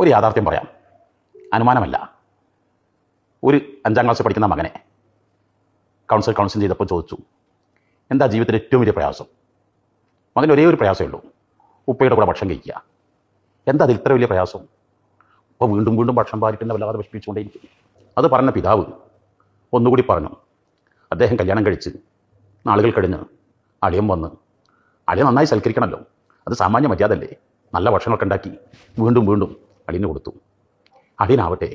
ഒരു യാഥാർത്ഥ്യം പറയാം, അനുമാനമല്ല. ഒരു 5ാം ക്ലാസ്സിൽ പഠിക്കുന്ന മകനെ കൗൺസിൽ ചെയ്തപ്പോൾ ചോദിച്ചു, എന്താ ജീവിതത്തിൽ ഏറ്റവും വലിയ പ്രയാസം? മകന് ഒരേ ഒരു പ്രയാസമേ ഉള്ളൂ, ഉപ്പയുടെ കൂടെ ഭക്ഷണം കഴിക്കുക. എന്താ അതിൽ ഇത്ര വലിയ പ്രയാസം? അപ്പോൾ വീണ്ടും വീണ്ടും ഭക്ഷണം പാലിക്കുന്ന വല്ലാതെ വിഷമിച്ചുകൊണ്ടേയിരിക്കും. അത് പറഞ്ഞ പിതാവ് ഒന്നുകൂടി പറഞ്ഞു, അദ്ദേഹം കല്യാണം കഴിച്ച് നാളുകൾ കഴിഞ്ഞ് അളിയൻ വന്ന്, അളിയൻ നന്നായി സൽക്കരിക്കണമല്ലോ, അത് സാമാന്യ മര്യാദല്ലേ, നല്ല ഭക്ഷണമൊക്കെ ഉണ്ടാക്കി വീണ്ടും വീണ്ടും അളിയന് കൊടുത്തു. അളിയനാവട്ടെ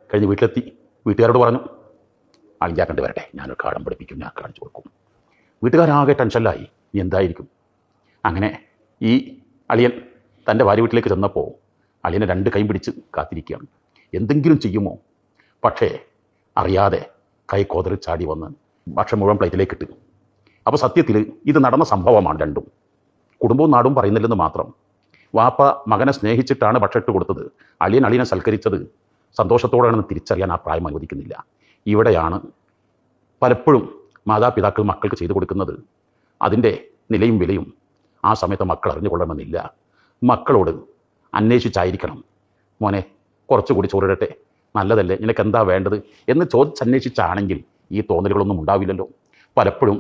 കഴിഞ്ഞ് വീട്ടിലെത്തി വീട്ടുകാരോട് പറഞ്ഞു, അളിയാ കണ്ടു വരട്ടെ, ഞാനൊരു കാടം പഠിപ്പിക്കും, ഞാൻ കാണിച്ചു കൊടുക്കും. വീട്ടുകാരാകെ ടെൻഷനിലായി, ഇനി എന്തായിരിക്കും. അങ്ങനെ ഈ അളിയൻ തൻ്റെ ഭാര്യ വീട്ടിലേക്ക് ചെന്നപ്പോൾ അളിയനെ 2 കൈ പിടിച്ച് കാത്തിരിക്കുകയാണ്, എന്തെങ്കിലും ചെയ്യുമോ. പക്ഷേ അറിയാതെ കൈ കോതറി ചാടി വന്ന് ഭക്ഷണം മുഴുവൻ പ്ലേറ്റിലേക്ക് ഇട്ട്. അപ്പോൾ സത്യത്തിൽ ഇത് നടന്ന സംഭവമാണ് രണ്ടും. കുടുംബവും നാടും പറയുന്നില്ലെന്ന് മാത്രം. വാപ്പ മകനെ സ്നേഹിച്ചിട്ടാണ് ഭക്ഷണം ഇട്ട് കൊടുത്തത്, അളിയൻ അളിയനെ സൽക്കരിച്ചത് സന്തോഷത്തോടെയാണെന്ന് തിരിച്ചറിയാൻ ആ പ്രായം അനുവദിക്കുന്നില്ല. ഇവിടെയാണ് പലപ്പോഴും മാതാപിതാക്കൾ മക്കൾക്ക് ചെയ്തു കൊടുക്കുന്നത്. അതിൻ്റെ നിലയും വിലയും ആ സമയത്ത് മക്കൾ അറിഞ്ഞുകൊള്ളണമെന്നില്ല. മക്കളോട് അന്വേഷിച്ചായിരിക്കണം, മോനെ കുറച്ചുകൂടി ചോറിടട്ടെ, നല്ലതല്ലേ, നിനക്ക് എന്താ വേണ്ടത് എന്ന് ചോദിച്ചന്വേഷിച്ചാണെങ്കിൽ ഈ തോന്നലുകളൊന്നും ഉണ്ടാവില്ലല്ലോ. പലപ്പോഴും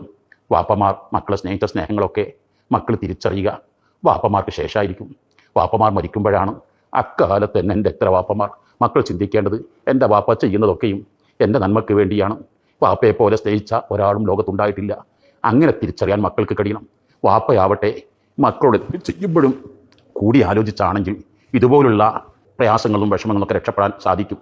വാപ്പമാർ മക്കളെ സ്നേഹിച്ച സ്നേഹങ്ങളൊക്കെ മക്കൾ തിരിച്ചറിയുക വാപ്പമാർക്ക് ശേഷമായിരിക്കും. വാപ്പമാർ മരിക്കുമ്പോഴാണ് അക്കാലത്ത് തന്നെ എൻ്റെ എത്ര വാപ്പമാർ മക്കൾ ചിന്തിക്കേണ്ടത്, എൻ്റെ വാപ്പ ചെയ്യുന്നതൊക്കെയും എൻ്റെ നന്മയ്ക്ക് വേണ്ടിയാണ്, വാപ്പയെ പോലെ സ്നേഹിച്ച ഒരാളും ലോകത്തുണ്ടായിട്ടില്ല. അങ്ങനെ തിരിച്ചറിയാൻ മക്കൾക്ക് കഴിയണം. വാപ്പയാവട്ടെ മക്കളോട് ചെയ്യുമ്പോഴും കൂടി ആലോചിച്ചാണെങ്കിൽ ഇതുപോലുള്ള പ്രയാസങ്ങളും വിഷമങ്ങളൊക്കെ രക്ഷപ്പെടാൻ സാധിക്കും.